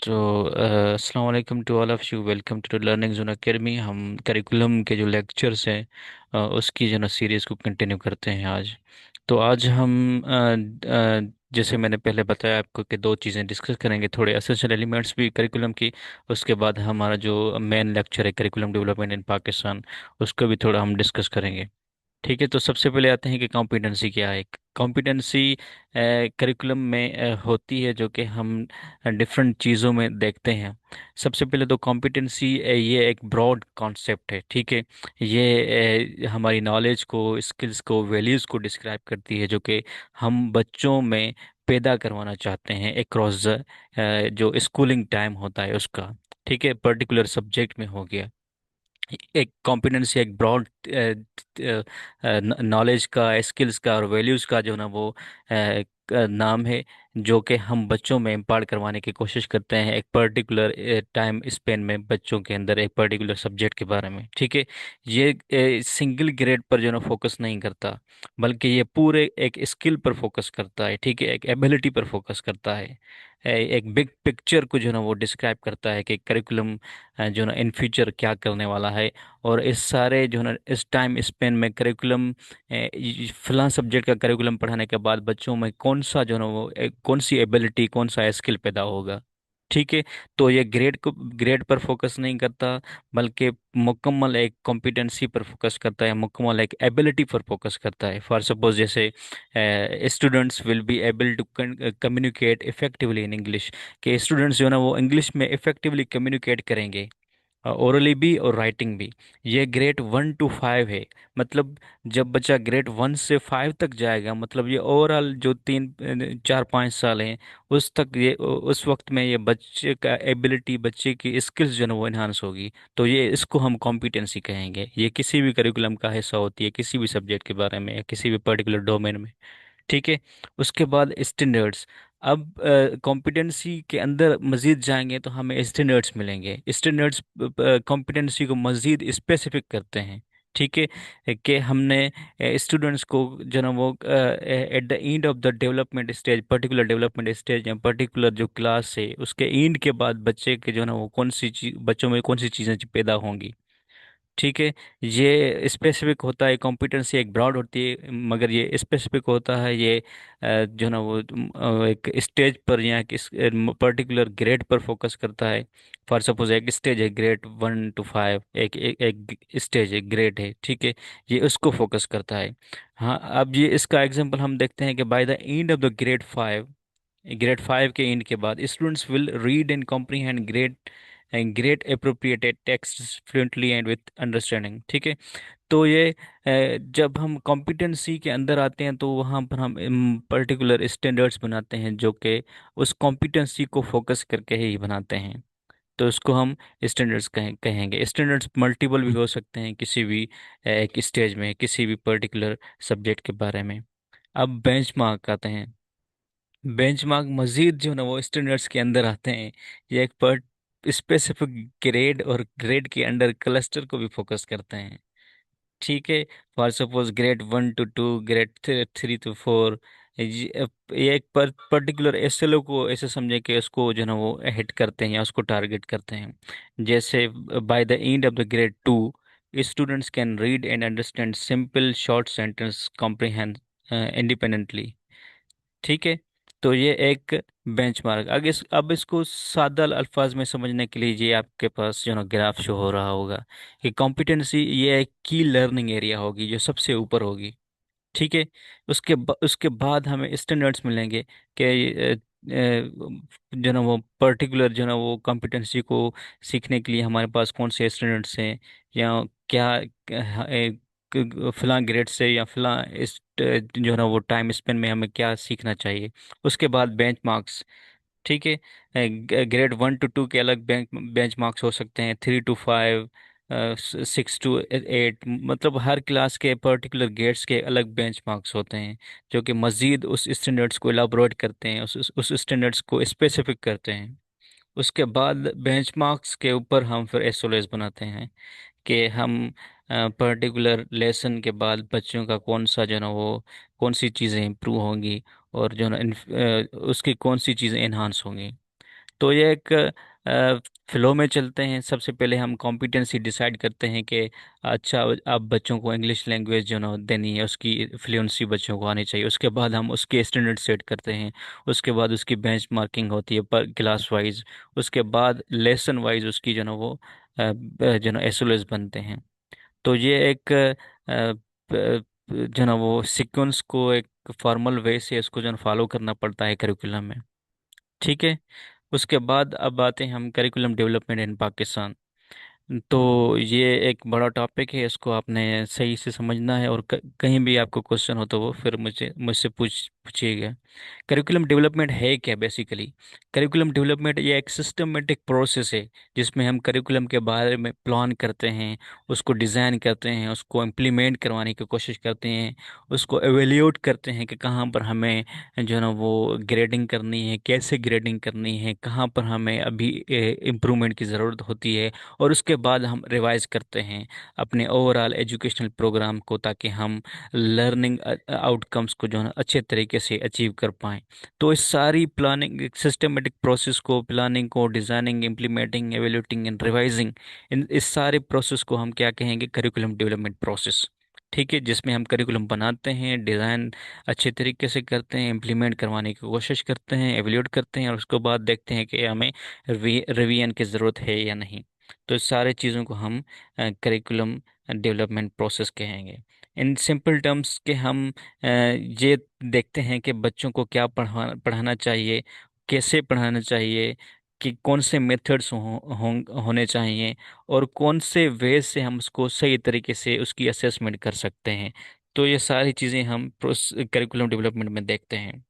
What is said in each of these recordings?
तो अस्सलाम वालेकुम to all of you. Welcome to learning zone academy. हम करिकुलम के जो लेक्चर्स हैं उसकी जो ना सीरीज़ को कंटिन्यू करते हैं आज। तो आज हम जैसे मैंने पहले बताया आपको कि दो चीज़ें डिस्कस करेंगे, थोड़े एसेंशियल एलिमेंट्स भी करिकुलम की। उसके बाद हमारा जो मेन लेक्चर है करिकुलम डेवलपमेंट इन पाकिस्तान, उसको भी थोड़ा हम डिस्कस करेंगे। ठीक है, तो सबसे पहले आते हैं कि कॉम्पिटेंसी क्या है। कॉम्पिटेंसी करिकुलम में होती है, जो कि हम डिफरेंट चीज़ों में देखते हैं। सबसे पहले तो कॉम्पिटेंसी ये एक ब्रॉड कॉन्सेप्ट है। ठीक है, ये हमारी नॉलेज को, स्किल्स को, वैल्यूज़ को डिस्क्राइब करती है, जो कि हम बच्चों में पैदा करवाना चाहते हैं अक्रॉस द जो स्कूलिंग टाइम होता है उसका। ठीक है, पर्टिकुलर सब्जेक्ट में हो गया। एक कॉम्पिटेंसी एक ब्रॉड नॉलेज का, स्किल्स का और वैल्यूज़ का जो ना वो नाम है, जो कि हम बच्चों में इम्पार्ट करवाने की कोशिश करते हैं एक पर्टिकुलर टाइम स्पेन में, बच्चों के अंदर एक पर्टिकुलर सब्जेक्ट के बारे में। ठीक है, ये सिंगल ग्रेड पर जो ना फोकस नहीं करता, बल्कि ये पूरे एक स्किल पर फोकस करता है। ठीक है, एक एबिलिटी पर फोकस करता है। एक बिग पिक्चर को जो ना वो डिस्क्राइब करता है कि करिकुलम जो ना इन फ्यूचर क्या करने वाला है। और इस सारे जो ना इस टाइम स्पेन में करिकुलम, फलां सब्जेक्ट का करिकुलम पढ़ाने के बाद बच्चों में कौन सा जो ना वो कौन सी एबिलिटी, कौन सा स्किल पैदा होगा। ठीक है, तो ये ग्रेड पर फोकस नहीं करता, बल्कि मुकम्मल एक कॉम्पिटेंसी पर फोकस करता है, मुकम्मल एक एबिलिटी पर फोकस करता है। फॉर सपोज जैसे students will be able to communicate effectively in English, के स्टूडेंट्स जो ना वो इंग्लिश में इफेक्टिवली कम्युनिकेट करेंगे, ओरली भी और राइटिंग भी। ये ग्रेड 1 to 5 है। मतलब जब बच्चा ग्रेड 1 से 5 तक जाएगा, मतलब ये ओवरऑल जो 3 4 5 साल हैं, उस तक ये उस वक्त में ये बच्चे का एबिलिटी, बच्चे की स्किल्स जो है ना वो इन्हांस होगी। तो ये इसको हम कॉम्पिटेंसी कहेंगे। ये किसी भी करिकुलम का हिस्सा होती है, किसी भी सब्जेक्ट के बारे में या किसी भी पर्टिकुलर डोमेन में। ठीक है, उसके बाद स्टैंडर्ड्स। अब कॉम्पिटेंसी के अंदर मजीद जाएंगे तो हमें स्टैंडर्ड्स मिलेंगे। स्टैंडर्ड्स कॉम्पिटेंसी को मजीद स्पेसिफिक करते हैं। ठीक है, कि हमने स्टूडेंट्स को जो ना वो at the end of the development stage, particular development stage या पर्टिकुलर जो क्लास है उसके एंड के बाद बच्चे के जो ना वो कौन सी चीज, बच्चों में कौन सी चीज़ें पैदा होंगी। ठीक है, ये स्पेसिफिक होता है। कॉम्पिटेंसी एक ब्रॉड होती है, मगर ये स्पेसिफिक होता है। ये जो ना वो एक स्टेज पर या किस पर्टिकुलर ग्रेड पर फोकस करता है। फॉर सपोज एक स्टेज है ग्रेड 1 to 5, एक स्टेज है, ग्रेड है। ठीक है, ये उसको फोकस करता है। हाँ, अब ये इसका एग्जांपल हम देखते हैं कि by the end of the grade 5 के एंड के बाद students will read and comprehend great appropriated text fluently and with understanding. ठीक है, तो ये जब हम कॉम्पिटेंसी के अंदर आते हैं तो वहाँ पर हम पर्टिकुलर स्टैंडर्ड्स बनाते हैं, जो कि उस कॉम्पिटेंसी को फोकस करके ही बनाते हैं। तो उसको हम स्टैंडर्ड्स कहेंगे। स्टैंडर्ड्स मल्टीपल भी हो सकते हैं किसी भी एक स्टेज में, किसी भी पर्टिकुलर सब्जेक्ट के बारे में। अब बेंचमार्क आते हैं। बेंचमार्क मजीद जो ना वो स्टैंडर्ड्स के अंदर आते हैं। ये एक पर स्पेसिफिक ग्रेड और ग्रेड के अंडर क्लस्टर को भी फोकस करते हैं। ठीक है, for suppose grade 1 to 2, grade 3 to 4। ये एक पर्टिकुलर एसएलओ को ऐसे समझे कि उसको जो ना वो हिट करते हैं या उसको टारगेट करते हैं। जैसे by the end of the grade 2, students can read and understand simple short sentence comprehend independently. ठीक है, तो ये एक बेंचमार्क। अब इसको सादा अल्फाज में समझने के लिए ये आपके पास जो ना ग्राफ शो हो रहा होगा कि कॉम्पिटेंसी ये एक की लर्निंग एरिया होगी जो सबसे ऊपर होगी। ठीक है, उसके बाद हमें स्टैंडर्ड्स मिलेंगे कि जो ना वो पर्टिकुलर जो ना वो कॉम्पिटेंसी को सीखने के लिए हमारे पास कौन से स्टैंडर्ड्स हैं, या क्या फलां ग्रेड से या फलां इस जो है ना वो टाइम स्पेन में हमें क्या सीखना चाहिए। उसके बाद बेंच मार्क्स। ठीक है, ग्रेड 1 to 2 के अलग बेंच मार्क्स हो सकते हैं, 3 to 5, 6 to 8। मतलब हर क्लास के पर्टिकुलर ग्रेड्स के अलग बेंच मार्क्स होते हैं, जो कि मजीद उस स्टैंडर्ड्स को इलाबोरेट करते हैं, उस स्टैंडर्ड्स को स्पेसिफिक करते हैं। उसके बाद बेंचमार्क्स के ऊपर हम फिर एसओएस बनाते हैं कि हम पर्टिकुलर लेसन के बाद बच्चों का कौन सा जो ना वो कौन सी चीज़ें इम्प्रूव होंगी, और जो ना उसकी कौन सी चीज़ें इन्हांस होंगी। तो ये एक फ्लो में चलते हैं। सबसे पहले हम कॉम्पिटेंसी डिसाइड करते हैं कि अच्छा, अब बच्चों को इंग्लिश लैंग्वेज जो ना देनी है, उसकी फ्लुएंसी बच्चों को आनी चाहिए। उसके बाद हम उसके स्टैंडर्ड सेट करते हैं। उसके बाद उसकी बेंच मार्किंग होती है पर क्लास वाइज। उसके बाद लेसन वाइज उसकी जो ना वो जो ना एसओएस बनते हैं। तो ये एक जो ना वो सीक्वेंस को एक फॉर्मल वे से इसको जो फॉलो करना पड़ता है करिकुलम में। ठीक है। उसके बाद अब आते हैं हम करिकुलम डेवलपमेंट इन पाकिस्तान। तो ये एक बड़ा टॉपिक है, इसको आपने सही से समझना है, और कहीं भी आपको क्वेश्चन हो तो वो फिर मुझसे पूछिएगा। करिकुलम डेवलपमेंट है क्या बेसिकली? करिकुलम डेवलपमेंट ये एक सिस्टमेटिक प्रोसेस है जिसमें हम करिकुलम के बारे में प्लान करते हैं, उसको डिज़ाइन करते हैं, उसको इम्प्लीमेंट करवाने की कोशिश करते हैं, उसको एवेल्यूएट करते हैं कि कहाँ पर हमें जो है ना वो ग्रेडिंग करनी है, कैसे ग्रेडिंग करनी है, कहाँ पर हमें अभी इम्प्रूवमेंट की ज़रूरत होती है। और उसके बाद हम रिवाइज करते हैं अपने ओवरऑल एजुकेशनल प्रोग्राम को, ताकि हम लर्निंग आउटकम्स को जो है ना अच्छे तरीके से अचीव कर पाएं। तो इस सारी प्लानिंग सिस्टमेटिक प्रोसेस को, प्लानिंग को, designing, implementing, evaluating and revising, इन इस सारे प्रोसेस को हम क्या कहेंगे? Curriculum development process. ठीक है, जिसमें हम करिकुलम बनाते हैं, डिज़ाइन अच्छे तरीके से करते हैं, इम्प्लीमेंट करवाने की कोशिश करते हैं, एवेल्यूट करते हैं, और उसके बाद देखते हैं कि हमें रिवीजन की ज़रूरत है या नहीं। तो इस सारे चीज़ों को हम करिकुलम डेवलपमेंट प्रोसेस कहेंगे। इन सिंपल टर्म्स के हम ये देखते हैं कि बच्चों को क्या पढ़ाना चाहिए, कैसे पढ़ाना चाहिए, कि कौन से मेथड्स होने चाहिए, और कौन से वे से हम उसको सही तरीके से उसकी असेसमेंट कर सकते हैं। तो ये सारी चीज़ें हम करिकुलम डेवलपमेंट में देखते हैं।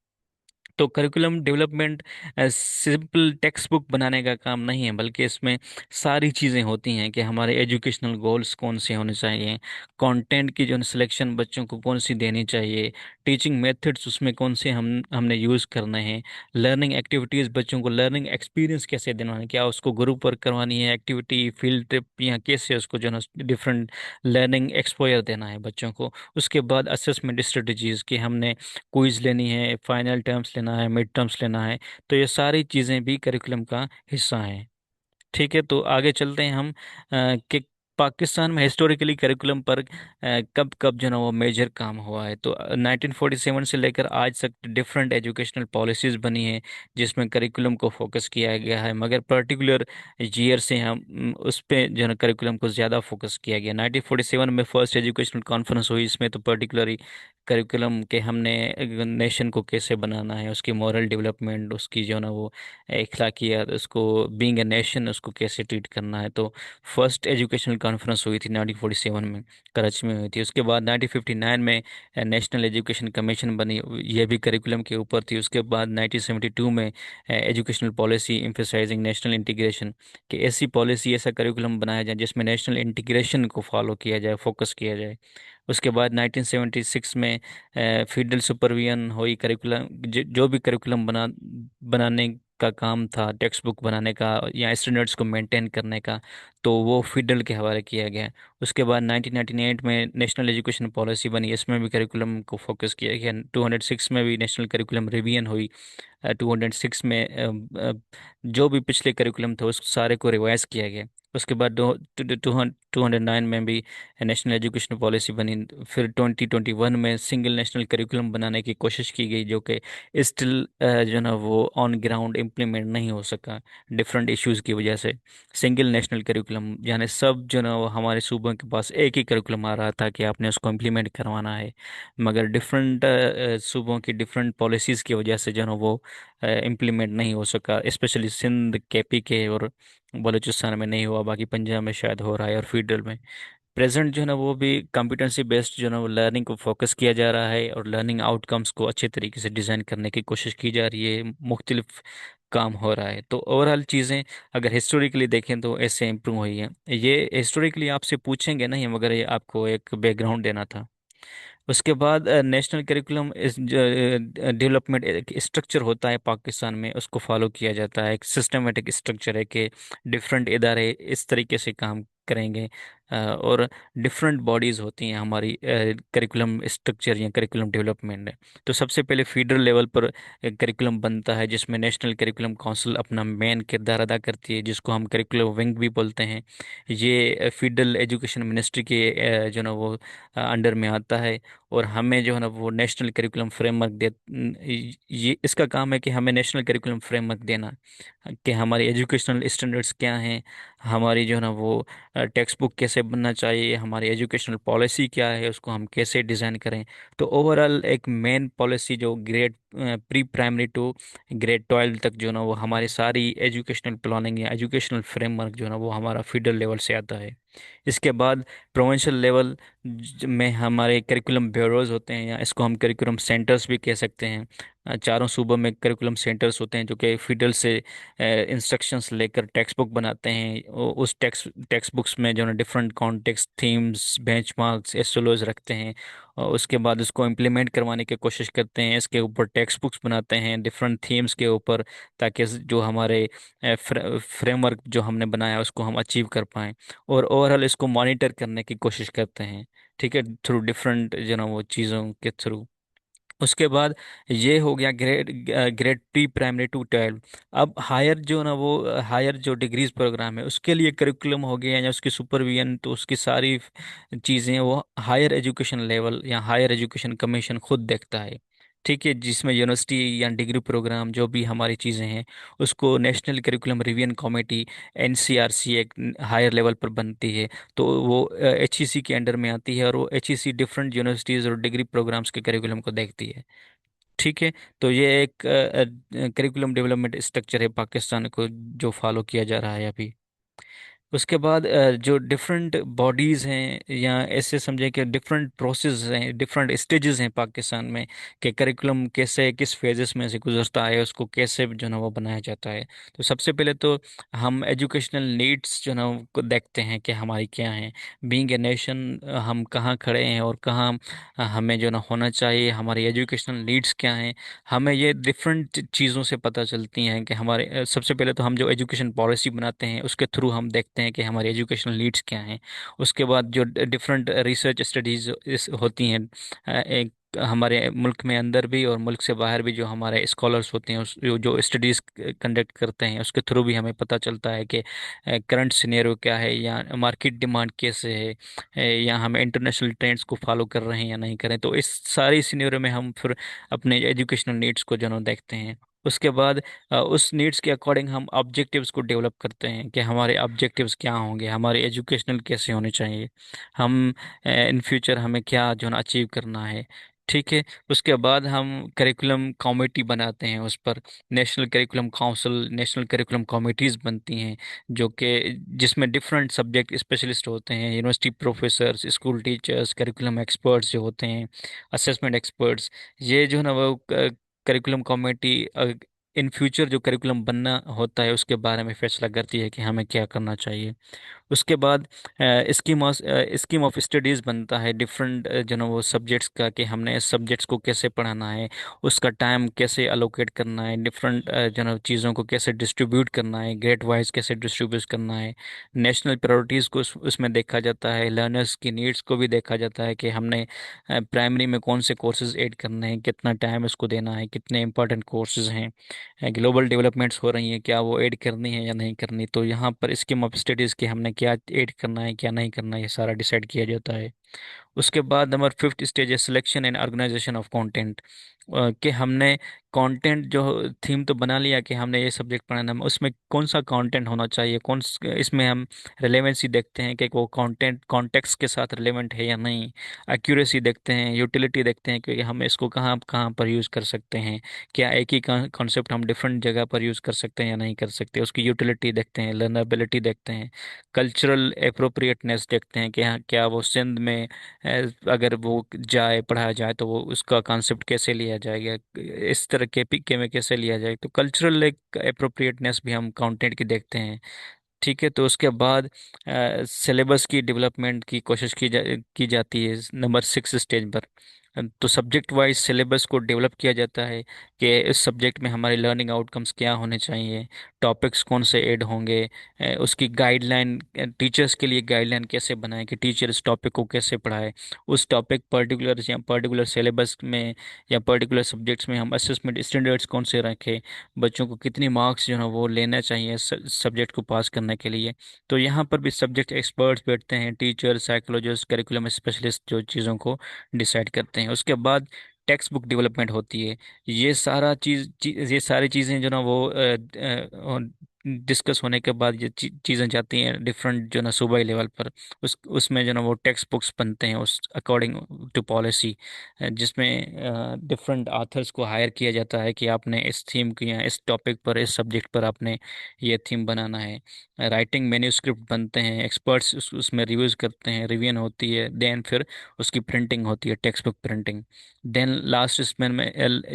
तो curriculum development simple text book बनाने का काम नहीं है, बल्कि इसमें सारी चीज़ें होती हैं कि हमारे एजुकेशनल गोल्स कौन से होने चाहिए, कंटेंट की जो सिलेक्शन बच्चों को कौन सी देनी चाहिए, टीचिंग मेथड्स उसमें कौन से हमने यूज़ करने हैं, लर्निंग एक्टिविटीज़, बच्चों को लर्निंग एक्सपीरियंस कैसे देना है, क्या उसको ग्रुप वर्क करवानी है, एक्टिविटी, फील्ड ट्रिप, या कैसे उसको जो है डिफरेंट लर्निंग एक्सपोजर देना है बच्चों को। उसके बाद असेसमेंट स्ट्रेटजीज़ की हमने क्विज लेनी है, फाइनल टर्म्स लेना है, मिड टर्म्स लेना है। तो ये सारी चीज़ें भी करिकुलम का हिस्सा हैं। ठीक है, तो आगे चलते हैं हम कि पाकिस्तान में हिस्टोरिकली करिकुलम पर कब कब जो ना वो मेजर काम हुआ है। तो 1947 से लेकर आज तक डिफरेंट एजुकेशनल पॉलिसीज बनी है जिसमें करिकुलम को फोकस किया गया है, मगर पर्टिकुलर ईयर से हम उस पे जो है ना करिकुलम को ज़्यादा फोकस किया गया। 1947 में फर्स्ट एजुकेशनल कॉन्फ्रेंस हुई, इसमें तो पर्टिकुलरली करिकुलम के हमने नेशन को कैसे बनाना है, उसकी मॉरल डेवलपमेंट, उसकी जो ना वो इखलाकियात, उसको बीइंग ए नेशन उसको कैसे ट्रीट करना है। तो फर्स्ट एजुकेशनल कॉन्फ्रेंस हुई थी 1947 में, कराची में हुई थी। उसके बाद 1959 में नेशनल एजुकेशन कमीशन बनी, ये भी करिकुलम के ऊपर थी। उसके बाद 1972 में educational policy emphasizing national integration, कि ऐसी पॉलिसी, ऐसा करिकुलम बनाया जाए जिसमें नेशनल इंटीग्रेशन को फॉलो किया जाए, फोकस किया जाए। उसके बाद 1976 में फेडरल सुपरविजन हुई करिकुलम, जो भी करिकुलम बनाने का काम था, टेक्स्ट बुक बनाने का या स्टैंडर्ड्स को मेंटेन करने का, तो वो फेडरल के हवाले किया गया। उसके बाद 1998 में नेशनल एजुकेशन पॉलिसी बनी, इसमें भी करिकुलम को फोकस किया गया। 206 में भी नेशनल करिकुलम रिवीजन हुई। 206 में जो भी पिछले करिकुलम थे उस सारे को रिवाइज किया गया। उसके बाद 209 में भी नेशनल एजुकेशन पॉलिसी बनी। फिर 2021 में सिंगल नेशनल करिकुलम बनाने की कोशिश की गई, जो कि स्टिल जो ना वो ऑन ग्राउंड इम्प्लीमेंट नहीं हो सका, डिफरेंट इश्यूज की वजह से। सिंगल नेशनल करिकुलम यानी सब जो ना वो हमारे सूबों के पास एक ही करिकुलम आ रहा था कि आपने उसको इम्प्लीमेंट करवाना है, मगर डिफरेंट सूबों की डिफरेंट पॉलिसीज़ की वजह से जो ना वो इम्प्लीमेंट नहीं हो सका। स्पेशली सिंध, केपी के और बलूचिस्तान में नहीं हुआ, बाकी पंजाब में शायद हो रहा है, और फेडरल में। प्रेजेंट जो है ना वो भी कॉम्पिटेंसी बेस्ड जो है ना वो लर्निंग को फोकस किया जा रहा है, और लर्निंग आउटकम्स को अच्छे तरीके से डिज़ाइन करने की कोशिश की जा रही है, मुख्तलिफ काम हो रहा है। तो ओवरऑल चीज़ें अगर हिस्टोरिकली देखें तो ऐसे इम्प्रूव हुई हैं। ये हिस्टोरिकली आपसे पूछेंगे नहीं, मगर ये आपको एक बैकग्राउंड देना था। उसके बाद नेशनल करिकुलम इस डेवलपमेंट एक स्ट्रक्चर होता है पाकिस्तान में, उसको फॉलो किया जाता है। एक सिस्टमेटिक स्ट्रक्चर है कि डिफरेंट इदारे इस तरीके से काम करेंगे। और डिफरेंट बॉडीज़ होती हैं हमारी करिकुलम स्ट्रक्चर या करिकुलम डेवलपमेंट में। तो सबसे पहले फीडर लेवल पर करिकुलम बनता है, जिसमें नेशनल करिकुलम काउंसिल अपना मेन किरदार अदा करती है, जिसको हम करिकुलम विंग भी बोलते हैं। ये फेडरल एजुकेशन मिनिस्ट्री के जो ना वो अंडर में आता है। और हमें जो है ना वो नेशनल करिकुलम फ्रेमवर्क दे, ये इसका काम है कि हमें नेशनल करिकुलम फ्रेमवर्क देना, कि हमारी एजुकेशनल स्टैंडर्ड्स क्या हैं, हमारी जो है ना वो टेक्स्ट बुक कैसे बनना चाहिए, हमारी एजुकेशनल पॉलिसी क्या है, उसको हम कैसे डिज़ाइन करें। तो ओवरऑल एक मेन पॉलिसी जो grade pre primary to grade 12 तक जो ना वो हमारी सारी एजुकेशनल प्लानिंग या एजुकेशनल फ्रेमवर्क जो ना वो हमारा फीडर लेवल से आता है। इसके बाद प्रोविंशियल लेवल में हमारे करिकुलम ब्यूरोज होते हैं, या इसको हम करिकुलम सेंटर्स भी कह सकते हैं। चारों सूबों में करिकुलम सेंटर्स होते हैं जो कि फीडर से इंस्ट्रक्शंस लेकर टेक्स्ट बुक बनाते हैं। उस टेक्स्ट बुक्स में जो है different context, themes, benchmarks, SOS रखते हैं। और उसके बाद उसको इम्प्लीमेंट करवाने की कोशिश करते हैं, इसके ऊपर टेक्स्ट बुक्स बनाते हैं डिफरेंट थीम्स के ऊपर, ताकि जो हमारे फ्रेमवर्क जो हमने बनाया है उसको हम अचीव कर पाएँ। और ओवरऑल इसको मॉनिटर करने की कोशिश करते हैं, ठीक है, थ्रू डिफरेंट जो ना वो चीज़ों के थ्रू। उसके बाद ये हो गया grade grade pre primary to 12। अब हायर जो ना वो हायर जो डिग्रीज प्रोग्राम है उसके लिए करिकुलम हो गया या उसकी सुपरविजन, तो उसकी सारी चीज़ें वो हायर एजुकेशन लेवल या हायर एजुकेशन कमीशन खुद देखता है। ठीक है, जिसमें यूनिवर्सिटी या डिग्री प्रोग्राम जो भी हमारी चीज़ें हैं उसको national curriculum revision committee, NCRC, एक हायर लेवल पर बनती है। तो वो एचईसी के अंडर में आती है, और वो एचईसी डिफरेंट यूनिवर्सिटीज़ और डिग्री प्रोग्राम्स के करिकुलम को देखती है। ठीक है, तो ये एक करिकुलम डेवलपमेंट स्ट्रक्चर है पाकिस्तान को जो फॉलो किया जा रहा है अभी। उसके बाद जो डिफरेंट बॉडीज़ हैं, या ऐसे समझें कि डिफरेंट प्रोसेस हैं, डिफरेंट स्टेजेस हैं पाकिस्तान में, कि करिकुलम कैसे किस फेजेस में से गुजरता है, उसको कैसे जो ना वो बनाया जाता है। तो सबसे पहले तो हम एजुकेशनल नीड्स जो ना को देखते हैं कि हमारी क्या हैं। बीइंग ए नेशन हम कहाँ खड़े हैं और कहाँ हमें जो ना होना चाहिए, हमारी एजुकेशनल नीड्स क्या हैं। हमें ये डिफरेंट चीज़ों से पता चलती हैं कि हमारे सबसे पहले तो हम जो एजुकेशन पॉलिसी बनाते हैं उसके थ्रू हम देखते हैं कि हमारी एजुकेशनल नीड्स क्या हैं। उसके बाद जो डिफरेंट रिसर्च स्टडीज होती हैं, एक हमारे मुल्क में अंदर भी और मुल्क से बाहर भी जो हमारे स्कॉलर्स होते हैं, उस जो स्टडीज़ कंडक्ट करते हैं उसके थ्रू भी हमें पता चलता है कि करंट सिनेरियो क्या है, या मार्केट डिमांड कैसे है, या हम इंटरनेशनल ट्रेंड्स को फॉलो कर रहे हैं या नहीं करें। तो इस सारी सिनेरियो में हम फिर अपने एजुकेशनल नीड्स को जो है देखते हैं। उसके बाद उस नीड्स के अकॉर्डिंग हम ऑब्जेक्टिव्स को डेवलप करते हैं कि हमारे ऑब्जेक्टिव्स क्या होंगे, हमारे एजुकेशनल कैसे होने चाहिए, हम इन फ्यूचर हमें क्या जो है अचीव करना है। ठीक है, उसके बाद हम करिकुलम कमेटी बनाते हैं, उस पर national curriculum council, national curriculum committees बनती हैं, जो कि जिसमें डिफरेंट सब्जेक्ट स्पेशलिस्ट होते हैं, university professors, school teachers, curriculum experts जो होते हैं, असेसमेंट एक्सपर्ट्स। ये जो है ना वो करिकुलम कमेटी इन फ्यूचर जो करिकुलम बनना होता है उसके बारे में फैसला करती है कि हमें क्या करना चाहिए। उसके बाद स्कीम ऑफ स्टडीज़ बनता है डिफरेंट जो ना वो सब्जेक्ट्स का, कि हमने इस सब्जेक्ट्स को कैसे पढ़ाना है, उसका टाइम कैसे अलोकेट करना है, डिफरेंट जो ना चीज़ों को कैसे डिस्ट्रीब्यूट करना है, ग्रेड वाइज कैसे डिस्ट्रीब्यूट करना है। नेशनल प्रायोरिटीज़ को उसमें देखा जाता है, लर्नर्स की नीड्स को भी देखा जाता है, कि हमने प्राइमरी में कौन से कोर्सेज ऐड करने हैं, कितना टाइम इसको देना है, कितने इंपॉर्टेंट कोर्सेज हैं, ग्लोबल डेवलपमेंट्स हो रही हैं क्या वो ऐड करनी है या नहीं करनी। तो यहाँ पर स्कीम ऑफ स्टडीज़ के हमने क्या ऐड करना है क्या नहीं करना है, ये सारा डिसाइड किया जाता है। उसके बाद नंबर फिफ्थ स्टेज है selection and organization of content, कि हमने कंटेंट जो थीम तो बना लिया कि हमने ये सब्जेक्ट पढ़ाना है, उसमें कौन सा कंटेंट होना चाहिए, इसमें हम रिलेवेंसी देखते हैं कि वो कंटेंट कॉन्टेक्स्ट के साथ रिलेवेंट है या नहीं। एक्यूरेसी देखते हैं, यूटिलिटी देखते हैं कि हम इसको कहाँ कहाँ पर यूज़ कर सकते हैं, क्या एक ही कॉन्सेप्ट हम डिफरेंट जगह पर यूज़ कर सकते हैं या नहीं कर सकते, उसकी यूटिलिटी देखते हैं, लर्नबिलिटी देखते हैं, कल्चरल अप्रोप्रिएटनेस देखते हैं कि हाँ क्या वो सिंध में अगर वो जाए पढ़ाया जाए तो वो उसका कॉन्सेप्ट कैसे लिया जाएगा, इस तरह के पीके में कैसे लिया जाए। तो कल्चरल एक अप्रोप्रिएटनेस भी हम कंटेंट की देखते हैं। ठीक है, तो उसके बाद सिलेबस की डेवलपमेंट की कोशिश की जाती है नंबर 6 स्टेज पर। तो सब्जेक्ट वाइज सिलेबस को डेवलप किया जाता है कि इस सब्जेक्ट में हमारे लर्निंग आउटकम्स क्या होने चाहिए, टॉपिक्स कौन से ऐड होंगे, उसकी गाइडलाइन, टीचर्स के लिए गाइडलाइन कैसे बनाएं कि टीचर इस टॉपिक को कैसे पढ़ाए, उस टॉपिक पर्टिकुलर या पर्टिकुलर सिलेबस में या पर्टिकुलर सब्जेक्ट्स में हम असेसमेंट स्टैंडर्ड्स कौन से रखें, बच्चों को कितनी मार्क्स जो है वो लेना चाहिए सब्जेक्ट को पास करने के लिए। तो यहाँ पर भी सब्जेक्ट एक्सपर्ट्स बैठते हैं, टीचर, साइकोलॉजिस्ट, करिकुलम स्पेशलिस्ट, जो चीज़ों को डिसाइड करते हैं। उसके बाद टेक्स्ट बुक डेवलपमेंट होती है। ये सारी चीज़ें जो ना वो डिस्कस होने के बाद ये चीज़ें जाती हैं डिफरेंट जो ना सूबाई लेवल पर। उसमें जो ना वो टेक्स्ट बुक्स बनते हैं उस अकॉर्डिंग टू पॉलिसी, जिसमें डिफरेंट ऑथर्स को हायर किया जाता है कि आपने इस थीम की या इस टॉपिक पर, इस सब्जेक्ट पर आपने ये थीम बनाना है। राइटिंग मैन्युस्क्रिप्ट बनते हैं, एक्सपर्ट्स उसमें रिव्यूज करते हैं, रिवीजन होती है, देन फिर उसकी प्रिंटिंग होती है, text book printing. Then last इसमें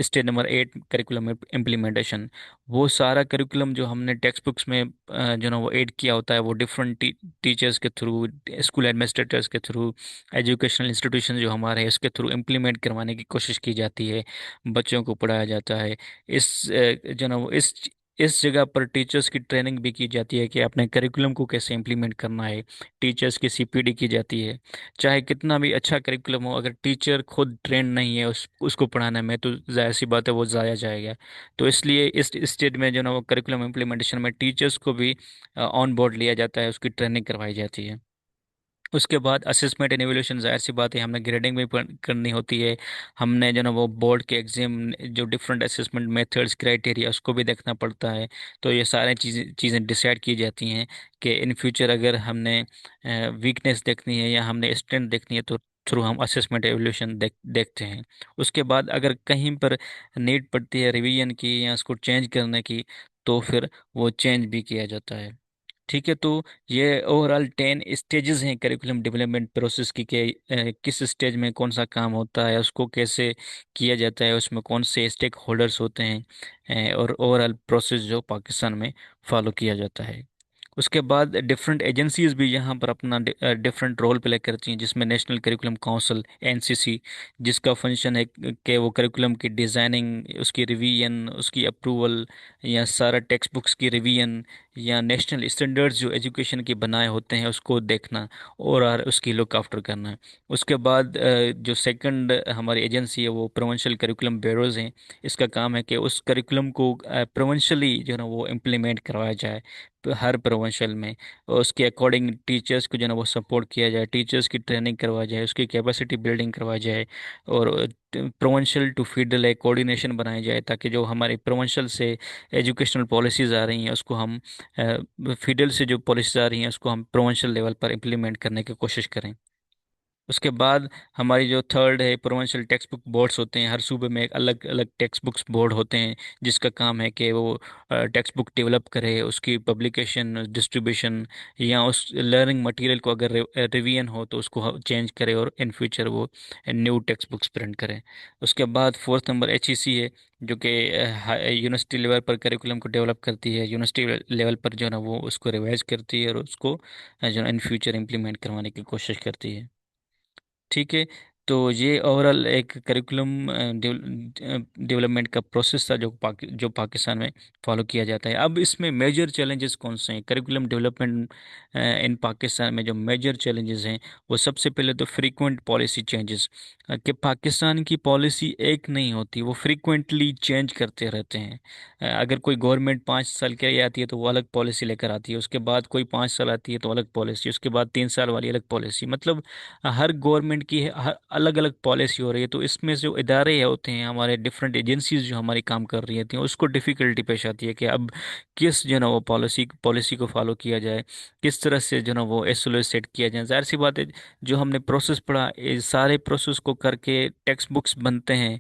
स्टेज नंबर 8, करिकुलम इम्प्लीमेंटेशन। वो सारा करिकुलम जो हमने टेक्स्ट बुक्स में जो ना वो ऐड किया होता है, वो डिफरेंट टीचर्स के थ्रू, स्कूल एडमिनिस्ट्रेटर्स के थ्रू, एजुकेशनल इंस्टीट्यूशन जो हमारे हैं उसके थ्रू इम्प्लीमेंट करवाने की कोशिश की जाती है, बच्चों को पढ़ाया जाता है। जो ना वो इस जगह पर टीचर्स की ट्रेनिंग भी की जाती है कि अपने करिकुलम को कैसे इम्प्लीमेंट करना है। टीचर्स की सीपीडी की जाती है। चाहे कितना भी अच्छा करिकुलम हो, अगर टीचर खुद ट्रेन नहीं है उसको पढ़ाने में, तो जाहिर सी बात है वो ज़ाया जाएगा। तो इसलिए इस स्टेज में जो ना वो करिकुलम इम्प्लीमेंटेशन में टीचर्स को भी ऑन बोर्ड लिया जाता है, उसकी ट्रेनिंग करवाई जाती है। उसके बाद असेसमेंट एंड एवेल्यूशन, जाहिर सी बात है हमने ग्रेडिंग भी करनी होती है। हमने जो ना वो बोर्ड के एग्जाम, जो डिफरेंट असेसमेंट मेथड्स, क्राइटेरिया, उसको भी देखना पड़ता है। तो ये सारी चीज़ें डिसाइड की जाती हैं कि इन फ्यूचर अगर हमने वीकनेस देखनी है या हमने स्ट्रेंथ देखनी है, तो थ्रू हम असेसमेंट एवोल्यूशन देखते हैं। उसके बाद अगर कहीं पर नीड पड़ती है रिवीजन की या उसको चेंज करने की, तो फिर वो चेंज भी किया जाता है। ठीक है। तो ये ओवरऑल 10 स्टेजेस हैं करिकुलम डेवलपमेंट प्रोसेस की, कि किस स्टेज में कौन सा काम होता है, उसको कैसे किया जाता है, उसमें कौन से स्टेक होल्डर्स होते हैं, और ओवरऑल प्रोसेस जो पाकिस्तान में फॉलो किया जाता है। उसके बाद डिफरेंट एजेंसीज भी यहाँ पर अपना डिफरेंट रोल प्ले करती हैं, जिसमें नेशनल करिकुलम काउंसिल, एनसीसी, जिसका फंक्शन है कि वो करिकुलम की डिज़ाइनिंग, उसकी रिवीजन, उसकी अप्रूवल, या सारा टेक्स्ट बुक्स की रिवीजन, या नेशनल स्टैंडर्ड्स जो एजुकेशन के बनाए होते हैं उसको देखना और उसकी लुक आफ्टर करना। उसके बाद जो सेकंड हमारी एजेंसी है वो प्रोविंशियल करिकुलम ब्यूरोज हैं। इसका काम है कि उस करिकुलम को प्रोविंशली जो है ना वो इम्प्लीमेंट करवाया जाए हर प्रोविंशियल में, और उसके अकॉर्डिंग टीचर्स को जो है ना वो सपोर्ट किया जाए, टीचर्स की ट्रेनिंग करवाई जाए, उसकी कैपेसिटी बिल्डिंग करवाई जाए, और प्रोविंशियल टू फीडरल एक कोऑर्डिनेशन बनाई जाए, ताकि जो हमारी प्रोविंशियल से एजुकेशनल पॉलिसीज आ रही हैं उसको हम फीडरल से जो पॉलिसीज आ रही हैं उसको हम प्रोविंशियल लेवल पर इम्प्लीमेंट करने की कोशिश करें। उसके बाद हमारी जो थर्ड है, प्रोविंशियल टेक्स्ट बुक बोर्ड्स होते हैं। हर सूबे में एक अलग अलग टेक्स्ट बुक्स बोर्ड होते हैं, जिसका काम है कि वो टेक्स्ट बुक डेवलप करे, उसकी पब्लिकेशन, डिस्ट्रीब्यूशन, या उस लर्निंग मटेरियल को अगर रिवीजन हो तो उसको चेंज करे, और इन फ्यूचर वो न्यू टेक्स्ट बुक्स प्रिंट करें। उसके बाद फोर्थ नंबर एचईसी है, जो कि यूनिवर्सिटी लेवल पर करिकुलम को डेवलप करती है, यूनिवर्सिटी लेवल पर जो है ना वो उसको रिवाइज करती है, और उसको जो है इन फ्यूचर इम्प्लीमेंट करवाने की कोशिश करती है। ठीक है। तो ये ओवरऑल एक करिकुलम डेवलपमेंट का प्रोसेस था जो पाकिस्तान में फॉलो किया जाता है। अब इसमें मेजर चैलेंजेस कौन से हैं करिकुलम डेवलपमेंट इन पाकिस्तान में? जो मेजर चैलेंजेस हैं, वो सबसे पहले तो फ्रीक्वेंट पॉलिसी चेंजेस, कि पाकिस्तान की पॉलिसी एक नहीं होती, वो फ्रीक्वेंटली चेंज करते रहते हैं। अगर कोई गवर्नमेंट 5 साल के लिए आती है तो वो अलग पॉलिसी लेकर आती है, उसके बाद कोई 5 साल आती है तो अलग पॉलिसी, उसके बाद 3 साल वाली अलग पॉलिसी, मतलब हर गवर्नमेंट की हर अलग अलग पॉलिसी हो रही है। तो इसमें जो इदारे होते हैं हमारे, डिफरेंट एजेंसीज जो हमारी काम कर रही होती हैं, उसको डिफिकल्टी पेश आती है कि अब किस जो है ना वो पॉलिसी को फॉलो किया जाए, किस तरह से जो है ना वो एसओएस सेट किया जाए। जाहिर सी बात है, जो हमने प्रोसेस पढ़ा, ये सारे प्रोसेस को करके टेक्स्ट बुक्स बनते हैं।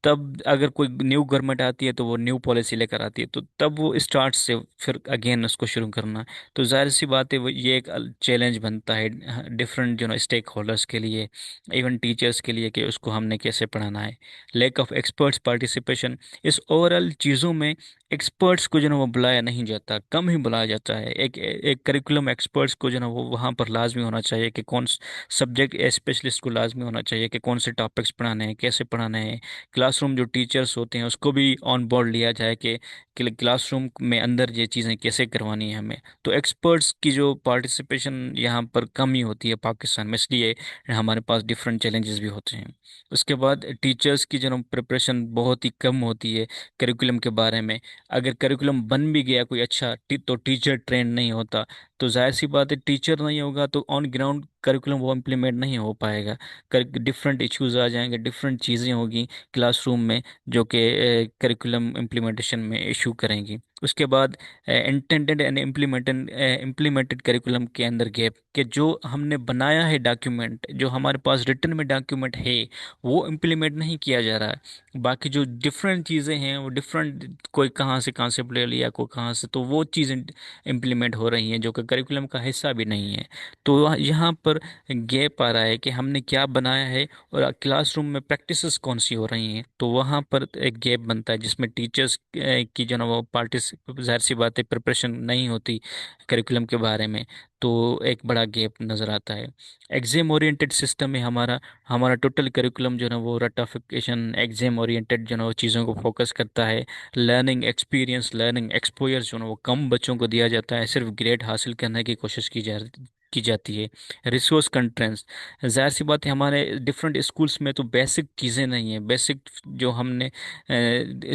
तब अगर कोई न्यू गवर्नमेंट आती है तो वो न्यू पॉलिसी लेकर आती है, तो तब वो स्टार्ट से फिर अगेन उसको शुरू करना। तो जाहिर सी बात है, वो ये एक चैलेंज बनता है डिफरेंट जो ना स्टेक होल्डर्स के लिए, इवन टीचर्स के लिए, कि उसको हमने कैसे पढ़ाना है। लैक ऑफ एक्सपर्ट्स पार्टिसिपेशन, इस ओवरऑल चीज़ों में एक्सपर्ट्स को जो ना वो बुलाया नहीं जाता, कम ही बुलाया जाता है। एक एक करिकुलम एक्सपर्ट्स को जो ना वो वहाँ पर लाजमी होना चाहिए कि कौन सब्जेक्ट स्पेशलिस्ट को लाजमी होना चाहिए कि कौन से टॉपिक्स पढ़ाने हैं, कैसे पढ़ाने हैं। क्लासरूम जो टीचर्स होते हैं उसको भी ऑन बोर्ड लिया जाए कि क्लासरूम में अंदर ये चीज़ें कैसे करवानी है हमें। तो एक्सपर्ट्स की जो पार्टिसिपेशन यहाँ पर कम ही होती है पाकिस्तान में, इसलिए हमारे पास डिफरेंट चैलेंजेस भी होते हैं। उसके बाद टीचर्स की जो प्रिपरेशन बहुत ही कम होती है करिकुलम के बारे में। अगर करिकुलम बन भी गया कोई अच्छा तो टीचर ट्रेन नहीं होता। तो जाहिर सी बात है, टीचर नहीं होगा तो ऑन ग्राउंड करिकुलम वो इम्प्लीमेंट नहीं हो पाएगा। डिफरेंट इश्यूज आ जाएंगे, डिफरेंट चीज़ें होगी क्लासरूम में जो कि करिकुलम इम्प्लीमेंटेशन में इशू करेंगी। उसके बाद इंटेंडेड एंड इम्प्लीमेंटेड करिकुलम के अंदर गैप, कि जो हमने बनाया है डॉक्यूमेंट, जो हमारे पास रिटर्न में डॉक्यूमेंट है, वो इम्प्लीमेंट नहीं किया जा रहा है। बाकी जो डिफरेंट चीज़ें हैं वो डिफरेंट, कोई कहाँ से कॉन्सेप्ट ले लिया, कोई कहाँ से, तो वो चीज़ें इम्प्लीमेंट हो रही हैं जो कि करिकुलम का हिस्सा भी नहीं है। तो यहाँ पर गैप आ रहा है कि हमने क्या बनाया है और क्लासरूम में प्रैक्टिसेस कौन सी हो रही हैं। तो वहाँ पर एक गैप बनता है जिसमें टीचर्स की जो ना वो पार्टिस जाहिर सी बात है प्रिपरेशन नहीं होती करिकुलम के बारे में। तो एक बड़ा गैप नज़र आता है। एग्जाम ओरिएंटेड सिस्टम है हमारा। हमारा टोटल करिकुलम जो ना वो रटाफिकेशन एग्जाम ओरिएंटेड जो ना वो चीज़ों को फोकस करता है। लर्निंग एक्सपीरियंस, लर्निंग एक्सपोजर जो ना वो कम बच्चों को दिया जाता है, सिर्फ ग्रेड हासिल करने की कोशिश की जाती है। रिसोर्स कंस्ट्रेंट्स, जाहिर सी बात है हमारे डिफरेंट स्कूल्स में तो बेसिक चीज़ें नहीं है। बेसिक जो हमने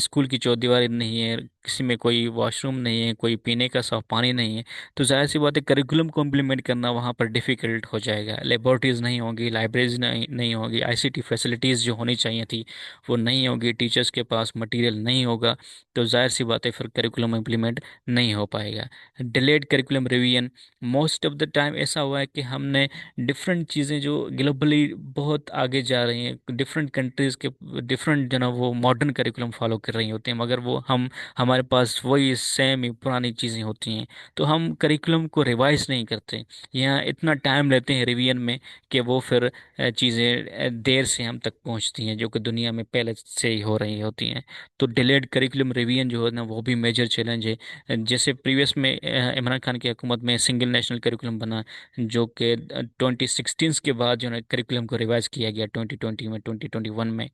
स्कूल की चौदीवारी नहीं है, किसी में कोई वॉशरूम नहीं है, कोई पीने का साफ पानी नहीं है। तो जाहिर सी बात है करिकुलम को इम्प्लीमेंट करना वहाँ पर डिफ़िकल्ट हो जाएगा। लेबोरेटरीज नहीं होगी, लाइब्रेरीज नहीं होगी, आईसीटी फैसिलिटीज़ जो होनी चाहिए थी वो नहीं होगी, टीचर्स के पास मटेरियल नहीं होगा। तो जाहिर सी बात है फिर करिकुलम इम्प्लीमेंट नहीं हो पाएगा। Delayed curriculum revision, most of the time ऐसा हुआ है कि हमने डिफरेंट चीज़ें जो ग्लोबली बहुत आगे जा रही हैं, डिफरेंट कंट्रीज़ के डिफरेंट जो ना वो मॉडर्न करिकुलम फॉलो कर रही होती हैं, मगर वो हम हमारे पास वही सेम ही पुरानी चीज़ें होती हैं। तो हम करिकुलम को रिवाइज नहीं करते, यहाँ इतना टाइम लेते हैं रिवीजन में कि वो फिर चीज़ें देर से हम तक पहुँचती हैं जो कि दुनिया में पहले से ही हो रही होती हैं। तो डिलेड करिकुलम रिवीजन जो है ना वो भी मेजर चैलेंज है। जैसे प्रीवियस में इमरान खान की हुकूमत में सिंगल नेशनल करिकुलम बना, जो कि 2016 के बाद जो है करिकुलम को रिवाइज किया गया 2020 में, 2021 में।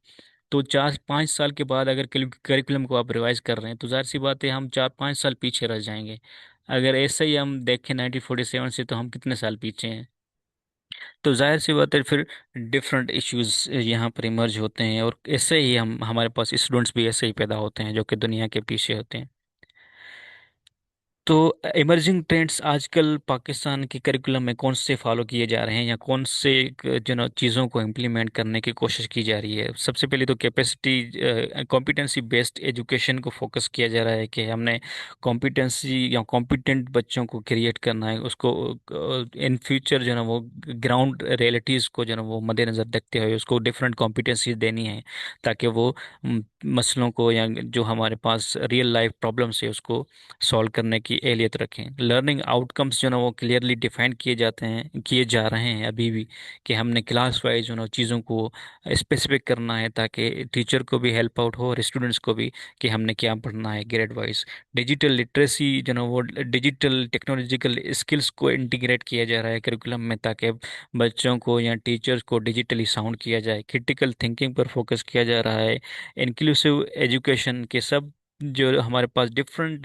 तो 4-5 साल के बाद अगर करिकुलम को आप रिवाइज कर रहे हैं तो जाहिर सी बात है हम 4-5 साल पीछे रह जाएंगे। अगर ऐसे ही हम देखें 1947 से, तो हम कितने साल पीछे हैं। तो जाहिर सी बात है फिर डिफरेंट इश्यूज यहाँ पर इमर्ज होते हैं, और ऐसे ही हम हमारे पास स्टूडेंट्स भी ऐसे ही पैदा होते हैं जो कि दुनिया के पीछे होते हैं। तो इमर्जिंग ट्रेंड्स आजकल पाकिस्तान के करिकुलम में कौन से फॉलो किए जा रहे हैं, या कौन से जो ना चीज़ों को इम्प्लीमेंट करने की कोशिश की जा रही है। सबसे पहले तो कैपेसिटी कॉम्पिटेंसी बेस्ड एजुकेशन को फोकस किया जा रहा है कि हमने कॉम्पिटेंसी या कॉम्पिटेंट बच्चों को क्रिएट करना है, उसको इन फ्यूचर जो ना वो ग्राउंड रियलिटीज़ को जो ना वो मद्देनज़र रखते हुए उसको डिफरेंट कॉम्पिटेंसी देनी है, ताकि वो मसलों को या जो हमारे पास रियल लाइफ प्रॉब्लम्स है उसको सॉल्व करने की एलियत रखें। लर्निंग आउटकम्स जो ना वो क्लियरली डिफाइन किए जा रहे हैं अभी भी, कि हमने क्लास वाइज जो ना चीज़ों को स्पेसिफिक करना है ताकि टीचर को भी हेल्प आउट हो और स्टूडेंट्स को भी, कि हमने क्या पढ़ना है ग्रेड वाइज। डिजिटल लिटरेसी जो ना वो डिजिटल टेक्नोलॉजिकल स्किल्स को इंटीग्रेट किया जा रहा है करिकुलम में, ताकि बच्चों को या टीचर्स को डिजिटली साउंड किया जाए। क्रिटिकल थिंकिंग पर फोकस किया जा रहा है। इंक्लूसिव एजुकेशन के सब जो हमारे पास डिफरेंट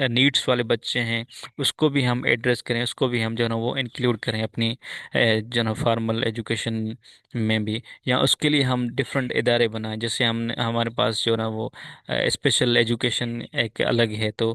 नीड्स वाले बच्चे हैं उसको भी हम एड्रेस करें, उसको भी हम जो है ना वो इंक्लूड करें अपनी जो है ना फॉर्मल एजुकेशन में भी, या उसके लिए हम डिफरेंट इदारे बनाएं। जैसे हम हमारे पास जो है ना वो स्पेशल एजुकेशन एक अलग है, तो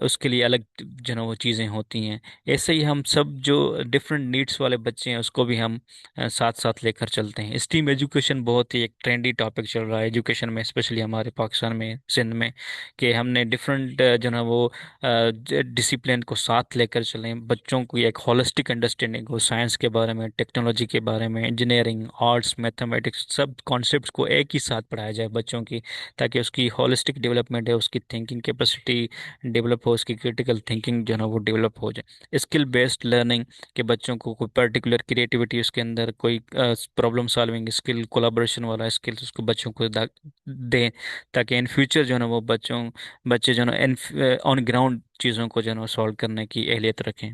उसके लिए अलग जो है ना वो चीज़ें होती हैं। ऐसे ही हम सब जो डिफरेंट नीड्स वाले बच्चे हैं उसको भी हम साथ साथ लेकर चलते हैं। स्टीम एजुकेशन बहुत ही एक ट्रेंडी टॉपिक चल रहा है एजुकेशन में, स्पेशली हमारे पाकिस्तान में, सिंध में, कि हमने डिफरेंट जो ना वो डिसिप्लिन को साथ लेकर चलें। बच्चों को एक होलिस्टिक अंडरस्टैंडिंग हो साइंस के बारे में, टेक्नोलॉजी के बारे में, इंजीनियरिंग, आर्ट्स, मैथमेटिक्स, सब कॉन्सेप्ट्स को एक ही साथ पढ़ाया जाए बच्चों की, ताकि उसकी होलिस्टिक डेवलपमेंट है, उसकी थिंकिंग कैपेसिटी डेवलप हो, उसकी क्रिटिकल थिंकिंग जो है ना वो डेवलप हो जाए। स्किल बेस्ड लर्निंग, के बच्चों को कोई पर्टिकुलर क्रिएटिविटी उसके अंदर, कोई प्रॉब्लम सॉल्विंग स्किल, कोलाबोरेशन वाला स्किल उसको बच्चों को दें, ताकि इन फ्यूचर जो है ना वो बच्चे जो है ना ऑन ग्राउंड चीज़ों को जो है ना सॉल्व करने की अहलियत रखें।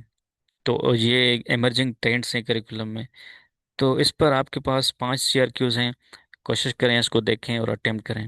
तो ये इमर्जिंग ट्रेंड्स हैं करिकुलम में। तो इस पर आपके पास 5 CRQs हैं, कोशिश करें इसको देखें और अटेम्प्ट करें।